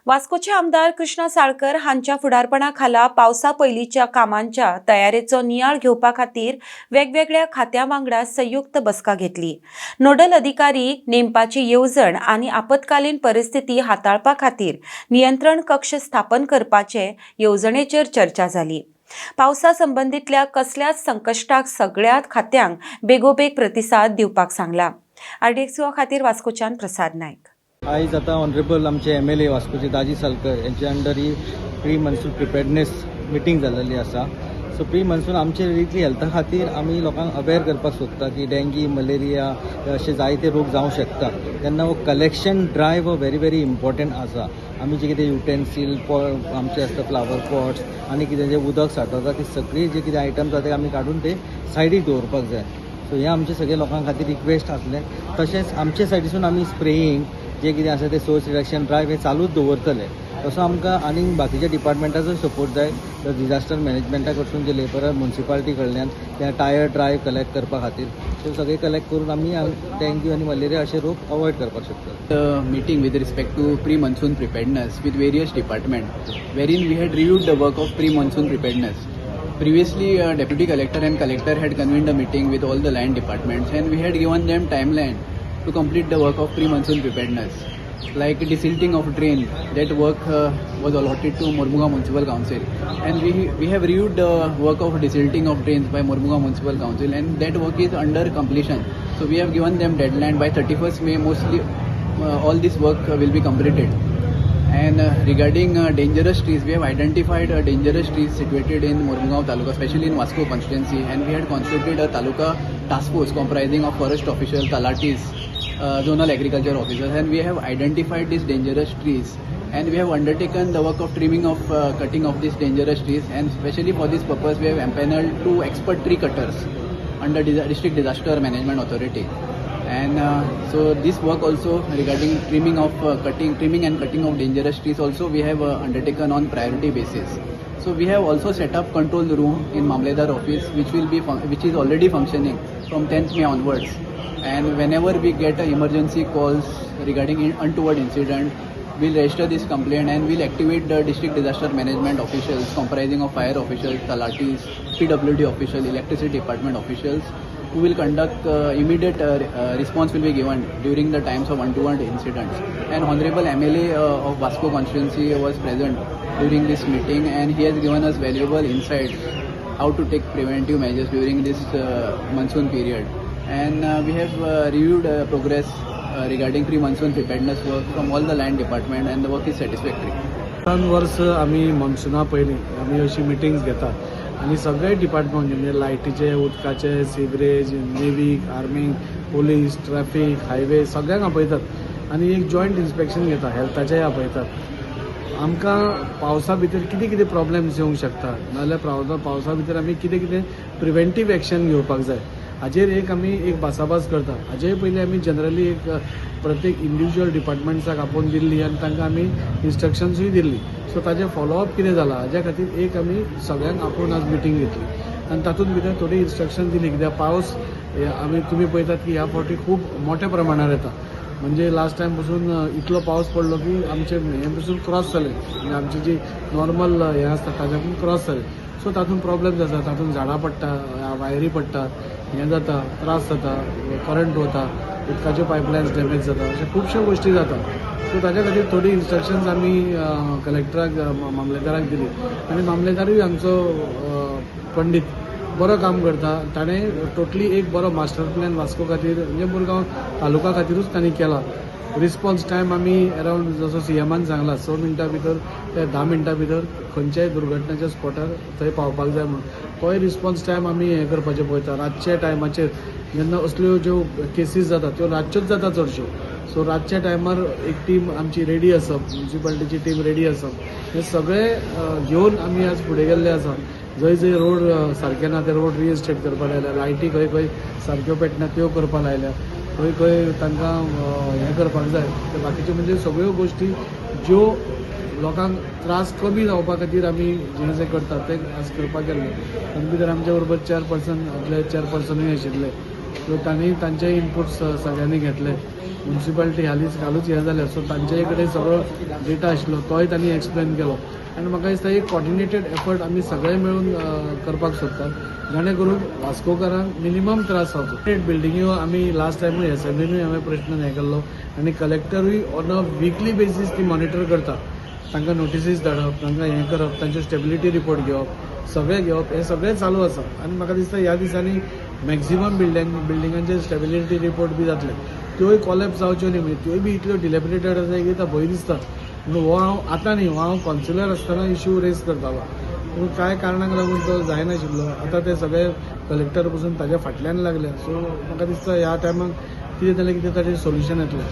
वास्कोचे आमदार कृष्णा साळकर हांच्या फुडारपणाखाला पावसा पयलींच्या कामांच्या तयारेचो नियाळ घेवपा खातीर वेगवेगळ्या खात्यां वांगडा संयुक्त बसका घेतली। नोडल अधिकारी नेमपाची येवजण आनी आपतकालीन परिस्थिती हाताळपा खातीर नियंत्रण कक्ष स्थापन करपाचे येवजणेचेर चर्चा जाली। पावसा संबंधितल्या कसल्याच संकश्टाक सगळ्या खात्यांक बेगोबेग प्रतिसाद दिवपाक सांगला। आरडीएक्स खातीर वास्कोच्यान प्रसाद नायक। आयज आतां ऑनरेबल आमचे MLA वास्कोचे दाजी सालकर यांच्या अंडर ही प्री मन्सून प्रिपेर्डनेस मिटींग जाल्ली आसा। सो प्री मन्सून आमचे रिली हेल्था खातीर आमी लोकांक अवेअर करपाक सोदता की डेंगी मलेरिया अशे जायते रोग जावंक शकता। तेन्ना हो कलेक्शन ड्रायव हो व्हेरी इम्पॉर्टंट आसा। आमी जे कितें युटेन्सील आमचे आसता फ्लावर पॉट्स आनी कितें जे उदक साठवता ती सगळी जे कितें आयटम्स आसा ते आमी काडून ते सायडीक दवरपाक जाय। सो हे आमचे सगळे लोकां खातीर रिक्वेस्ट आसलें। तशेंच आमचे सायडीसून आमी स्प्रेईंग जे कितें आसा ते सोर्स रिडक्शन ड्रायव हे चालूच दवरतले। तसो आमकां आनी बाकीच्या डिपार्टमेंटाचो सपोर्ट जाय। तर डिजास्टर मॅनेजमेंटा कडसून जे लेबरर म्युन्सिपालिटी कडल्यान ते टायर ड्रायव कलेक्ट करपा खातीर सो सगळे कलेक्ट करून आमी डेंग्यू आनी मलेरिया अशे रोग अवॉयड करपाक शकता। Meeting with respect to pre-monsoon preparedness with various departments, wherein we had reviewed the work of pre-monsoon preparedness. Previously, Deputy Collector and Collector had convened a meeting with all the land departments, and we had given them timeline to complete the work of pre-monsoon preparedness. Like desilting of drain, that work was allotted to Mormuga Municipal Council, and we have reviewed the work of desilting of drains by Mormuga Municipal Council, and that work is under completion. So we have given them deadline by 31st May. Mostly all this work will be completed. And regarding dangerous trees, we have identified dangerous trees situated in Mormugaon Taluka, especially in Vasco constituency, and we had constituted a Taluka task force comprising of forest officials, talatis, zonal agriculture officers, and we have identified these dangerous trees, and we have undertaken the work of trimming of cutting of these dangerous trees, and especially for this purpose we have empaneled 2 expert tree cutters under District Disaster Management Authority. And so this work also regarding trimming and cutting of dangerous trees also we have undertaken on priority basis. So we have also set up control room in Mamledar office which is already functioning from 10th May onwards. And whenever we get emergency calls regarding untoward incident, we'll register this complaint and we'll activate the district disaster management officials comprising of fire officials, talatis, PWD officials, electricity department officials, who will conduct immediate response will be given during the times of untoward incidents. And Honorable MLA of Vasco constituency was present during this meeting, and he has given us valuable insights how to take preventive measures during this monsoon period. And we have reviewed progress regarding pre-monsoon preparedness work from all the land department, and the work is satisfactory. वर्ष आमी मनसुना पयलीं आमी अशी meetings घेतात आनी सगळे department म्हणजे लायटीचे, उदकाचे, सिवरेज, नेवीक, आर्मींग, पोलीस, ट्रॅफिक, हायवे सगळ्यांक आपयतात आनी एक जॉयंट इन्स्पेक्शन घेता, हेल्थाचेय आपयतात। आमकां पावसा भितर कितें कितें प्रॉब्लेम्स येवंक शकता, नाजाल्यार पावसा भितर आमी कितें कितें प्रिव्हेंटीव एक्शन घेवपाक जाय हाजेर आमी एक भासाभास करता। हाजे पयलीं आमी जनरली एक प्रत्येक इंडिविज्युअल डिपार्टमेंट्साक आपोवन दिल्ली आनी तांकां आमी इन्स्ट्रक्शन्सूय दिल्ली। सो ताजें फॉलोअप कितें जालां हाज्या खातीर एक आमी सगळ्यांक आपोवन आज मिटींग घेतली आनी तातूंत भितर थोडी इन्स्ट्रक्शन दिली। कित्याक पावस आमी तुमी पळयतात की ह्या फावटी खूब मोठ्या प्रमाणार येता। म्हणजे लास्ट टायम पासून इतलो पावस पडलो की आमचे हे पासून क्रॉस जाले, म्हणजे आमची जी नॉर्मल हे आसता ताज्याकून क्रॉस जाले। सो तातूंत प्रॉब्लेम जाता, तातूंत झाडां पडटा, वायरी पडटा, हें जाता, त्रास जाता, करंट वता, उदकाच्यो पायपलायन्स डॅमेज जाता, अशा खुबश्यो गोश्टी जाता। सो ताज्या खातीर थोडी इन्स्ट्रक्शन्स आमी कलेक्टराक मामलेदाराक दिली आनी मामलेदारूय आमचो पंडीत बरो काम करता। ताणें टोटली एक बरो मास्टर प्लॅन वास्को खातीर म्हणजे मुरगांव तालुका खातीरूच तांणी केला। रिस्पॉन्स टायम आमी अरावंड जसो CMान सांगला 6 मिनटां भितर ते 10 मिनटां भितर खंयच्याय दुर्घटनेच्या स्पॉटार थंय पावपाक जाय म्हणून तोय रिस्पॉन्स टायम आमी हें करपाचें पळयता। रातच्या टायमाचेर जेन्ना असल्यो ज्यो केसीस जाता त्यो रातच्योच जाता चडश्यो। सो रातच्या टायमार एक टीम आमची रेडी आसप, म्युन्सिपालिटीची टीम रेडी आसप, हे सगळे घेवन आमी आज फुडें गेल्ले आसा। जंय जंय रोड सारके ना ते रोड रिएस्टेट करपाक लायल्या, लायटी खंय खंय सारक्यो पेटना त्यो करपाक लायल्या, खंय खंय तांकां हें करपाक जाय ते बाकीच्यो म्हणजे सगळ्यो गोश्टी ज्यो लोकांक त्रास कमी जावपा खातीर आमी जें जें करतात तें आज करपाक गेल्ले। ताचे भितर आमचे बरोबर चेअरपर्सनूय आशिल्ले सो तांणी तांचे इनपुट्स सगळ्यांनी घेतले. म्युन्सिपालिटी हालूच हें जालें सो तांचे कडेन सगळो डेटा आशिल्लो तोय तांणी एक्सप्लेन केलो आनी म्हाका दिसता एक कॉर्डिनेटेड एफर्ट आमी सगळे मेळून करपाक सोदतात जेणे करून वास्कोकारांक मिनिमम त्रास जावचो. बिल्डिंग्यो आमी लास्ट टायमूय एसेंब्लीनूय हांवें प्रश्न हें केल्लो आनी कलेक्टरूय ऑन अ विकली बेसीस ती मॉनिटर करता. तांकां नोटिसीस धाडप, तांकां हें करप, तांचे स्टेबिलिटी रिपोर्ट घेवप, सगळें घेवप हें सगळें चालू आसा. आनी म्हाका दिसता ह्या दिसांनी मॅक्झिमम बिल्डिंगांचे स्टेबिलिटी रिपोर्ट बी जातले. त्योय कॉलेप्स जावच्यो न्ही म्हणजे त्योय बी इतल्यो डिलेपिडेटेड आसा की तो भंय दिसता. म्हणून हो हांव आतां न्ही, हो हांव कॉन्सिलर आसतना इश्यू रेज करतालो पूण कांय कारणाक लागून तो जायनाशिल्लो. आतां ते सगळे कलेक्टर पसून ताच्या फाटल्यान लागल्या. सो म्हाका दिसता ह्या टायमाक कितें जालें कितें ताचें सोल्युशन येतलें.